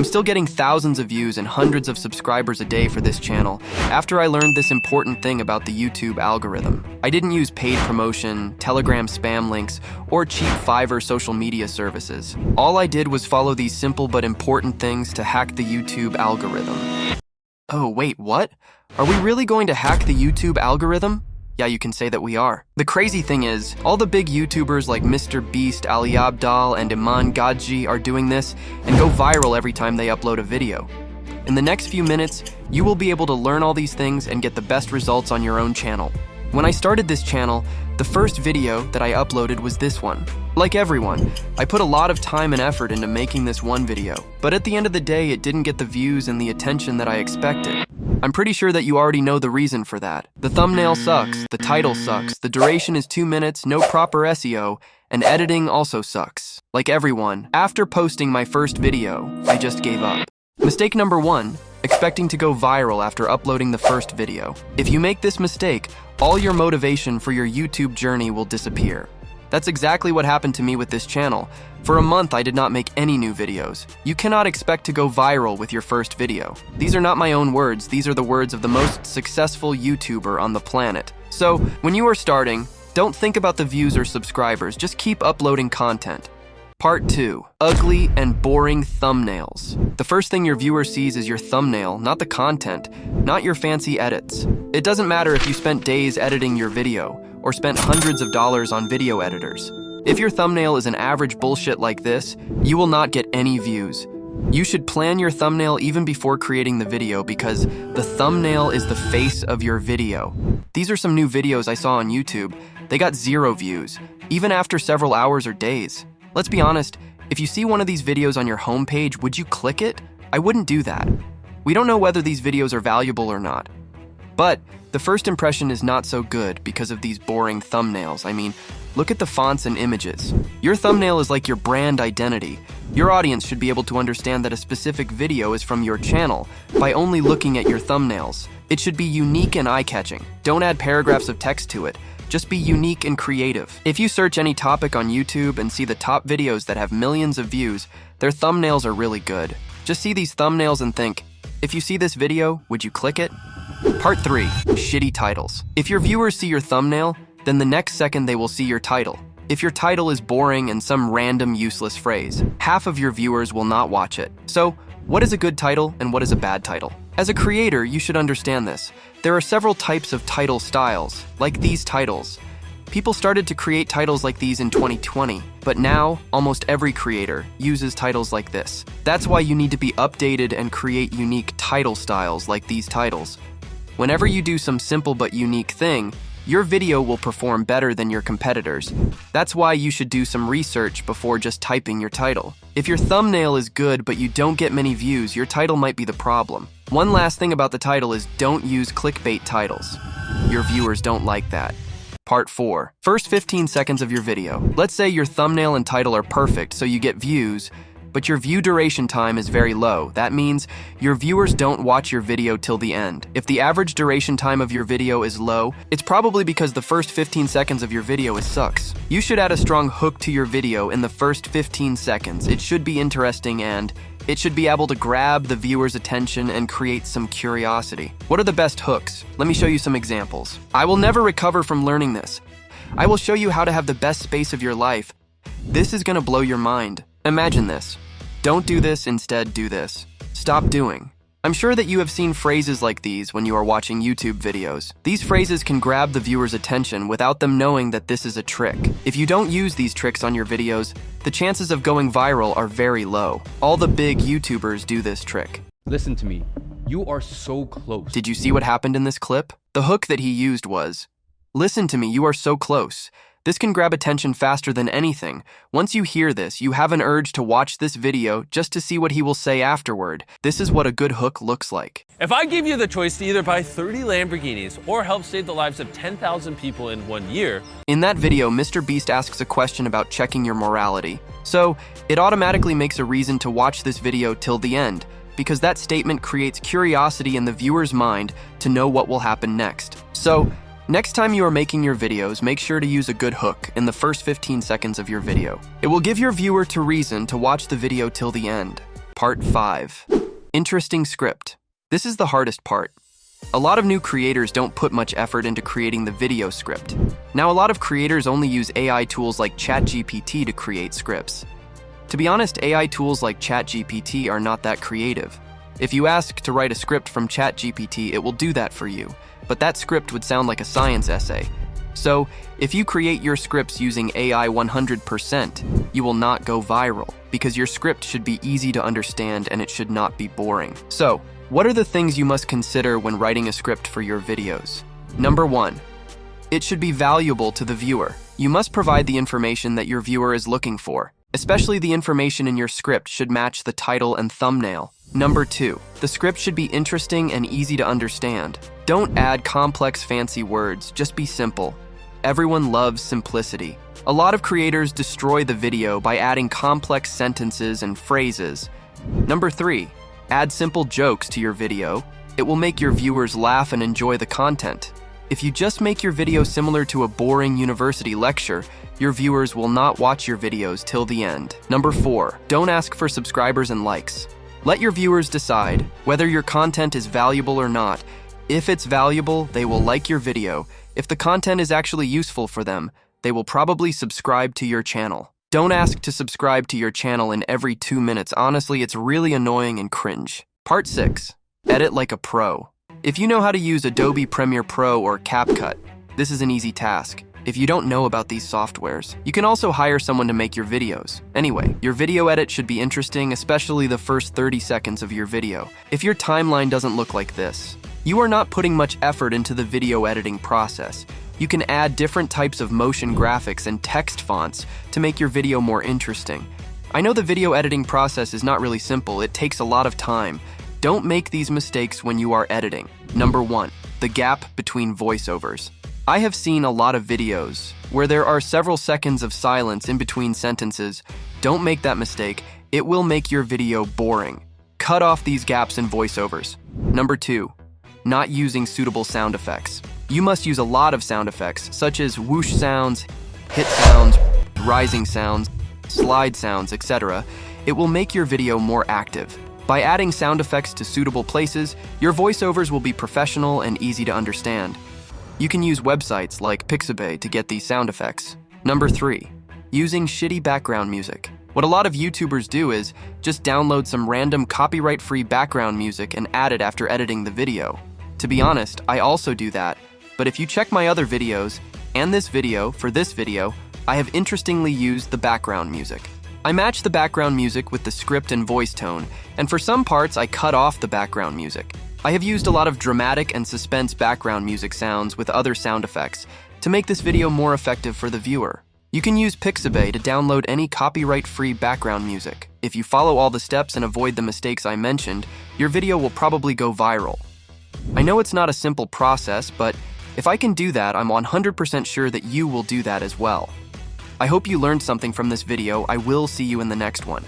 I'm still getting thousands of views and hundreds of subscribers a day for this channel after I learned this important thing about the YouTube algorithm. I didn't use paid promotion, Telegram spam links, or cheap Fiverr social media services. All I did was follow these simple but important things to hack the YouTube algorithm. Oh, wait, what? Are we really going to hack the YouTube algorithm? Yeah, you can say that we are. The crazy thing is, all the big YouTubers like Mr. Beast, Ali Abdaal, and Iman Gadji are doing this and go viral every time they upload a video. In the next few minutes, you will be able to learn all these things and get the best results on your own channel. When I started this channel, the first video that I uploaded was this one. Like everyone, I put a lot of time and effort into making this one video, but at the end of the day, it didn't get the views and the attention that I expected. I'm pretty sure that you already know the reason for that. The thumbnail sucks, the title sucks, the duration is 2 minutes, no proper SEO, and editing also sucks. Like everyone, after posting my first video, I just gave up. Mistake number 1, expecting to go viral after uploading the first video. If you make this mistake, all your motivation for your YouTube journey will disappear. That's exactly what happened to me with this channel. For a month, I did not make any new videos. You cannot expect to go viral with your first video. These are not my own words, these are the words of the most successful YouTuber on the planet. So, when you are starting, don't think about the views or subscribers, just keep uploading content. Part 2. Ugly and boring thumbnails. The first thing your viewer sees is your thumbnail, not the content, not your fancy edits. It doesn't matter if you spent days editing your video, or spent hundreds of dollars on video editors. If your thumbnail is an average bullshit like this, you will not get any views. You should plan your thumbnail even before creating the video because the thumbnail is the face of your video. These are some new videos I saw on YouTube. They got 0 views, even after several hours or days. Let's be honest, if you see one of these videos on your homepage, would you click it? I wouldn't do that. We don't know whether these videos are valuable or not. But the first impression is not so good because of these boring thumbnails. I mean, look at the fonts and images. Your thumbnail is like your brand identity. Your audience should be able to understand that a specific video is from your channel by only looking at your thumbnails. It should be unique and eye-catching. Don't add paragraphs of text to it. Just be unique and creative. If you search any topic on YouTube and see the top videos that have millions of views, their thumbnails are really good. Just see these thumbnails and think, if you see this video, would you click it? Part 3. Shitty titles. If your viewers see your thumbnail, then the next second they will see your title. If your title is boring and some random useless phrase, half of your viewers will not watch it. So, what is a good title and what is a bad title? As a creator, you should understand this. There are several types of title styles, like these titles. People started to create titles like these in 2020, but now, almost every creator uses titles like this. That's why you need to be updated and create unique title styles like these titles. Whenever you do some simple but unique thing, your video will perform better than your competitors. That's why you should do some research before just typing your title. If your thumbnail is good but you don't get many views, your title might be the problem. One last thing about the title is don't use clickbait titles. Your viewers don't like that. Part 4. First 15 seconds of your video. Let's say your thumbnail and title are perfect so you get views, but your view duration time is very low. That means your viewers don't watch your video till the end. If the average duration time of your video is low, it's probably because the first 15 seconds of your video sucks. You should add a strong hook to your video in the first 15 seconds. It should be interesting and it should be able to grab the viewer's attention and create some curiosity. What are the best hooks? Let me show you some examples. I will never recover from learning this. I will show you how to have the best space of your life. This is gonna blow your mind. Imagine this. Don't do this, instead do this. Stop doing. I'm sure that you have seen phrases like these when you are watching YouTube videos. These phrases can grab the viewer's attention without them knowing that this is a trick. If you don't use these tricks on your videos, the chances of going viral are very low. All the big YouTubers do this trick. Listen to me. You are so close. Did you see what happened in this clip? The hook that he used was, "Listen to me, you are so close." This can grab attention faster than anything. Once you hear this, you have an urge to watch this video just to see what he will say afterward. This is what a good hook looks like. If I gave you the choice to either buy 30 Lamborghinis or help save the lives of 10,000 people in 1 year. In that video, Mr. Beast asks a question about checking your morality. So, it automatically makes a reason to watch this video till the end, because that statement creates curiosity in the viewer's mind to know what will happen next. So, next time you are making your videos, make sure to use a good hook in the first 15 seconds of your video. It will give your viewer to reason to watch the video till the end. Part 5. Interesting script. This is the hardest part. A lot of new creators don't put much effort into creating the video script. Now, a lot of creators only use AI tools like ChatGPT to create scripts. To be honest, AI tools like ChatGPT are not that creative. If you ask to write a script from ChatGPT, it will do that for you, but that script would sound like a science essay. So, if you create your scripts using AI 100%, you will not go viral, because your script should be easy to understand and it should not be boring. So, what are the things you must consider when writing a script for your videos? Number 1. It should be valuable to the viewer. You must provide the information that your viewer is looking for. Especially the information in your script should match the title and thumbnail. Number 2. The script should be interesting and easy to understand. Don't add complex fancy words, just be simple. Everyone loves simplicity. A lot of creators destroy the video by adding complex sentences and phrases. Number 3. Add simple jokes to your video. It will make your viewers laugh and enjoy the content. If you just make your video similar to a boring university lecture, your viewers will not watch your videos till the end. Number 4. Don't ask for subscribers and likes. Let your viewers decide whether your content is valuable or not. If it's valuable, they will like your video. If the content is actually useful for them, they will probably subscribe to your channel. Don't ask to subscribe to your channel in every 2 minutes. Honestly, it's really annoying and cringe. Part 6. Edit like a pro. If you know how to use Adobe Premiere Pro or CapCut, this is an easy task. If you don't know about these softwares, you can also hire someone to make your videos. Anyway, your video edit should be interesting, especially the first 30 seconds of your video. If your timeline doesn't look like this, you are not putting much effort into the video editing process. You can add different types of motion graphics and text fonts to make your video more interesting. I know the video editing process is not really simple, it takes a lot of time. Don't make these mistakes when you are editing. Number 1. The gap between voiceovers. I have seen a lot of videos where there are several seconds of silence in between sentences. Don't make that mistake, it will make your video boring. Cut off these gaps in voiceovers. Number 2. Not using suitable sound effects. You must use a lot of sound effects, such as whoosh sounds, hit sounds, rising sounds, slide sounds, etc. It will make your video more active. By adding sound effects to suitable places, your voiceovers will be professional and easy to understand. You can use websites like Pixabay to get these sound effects. Number 3. Using shitty background music. What a lot of YouTubers do is just download some random copyright-free background music and add it after editing the video. To be honest, I also do that, but if you check my other videos, and this video, for this video, I have interestingly used the background music. I match the background music with the script and voice tone, and for some parts I cut off the background music. I have used a lot of dramatic and suspense background music sounds with other sound effects to make this video more effective for the viewer. You can use Pixabay to download any copyright-free background music. If you follow all the steps and avoid the mistakes I mentioned, your video will probably go viral. I know it's not a simple process, but if I can do that, I'm 100% sure that you will do that as well. I hope you learned something from this video. I will see you in the next one.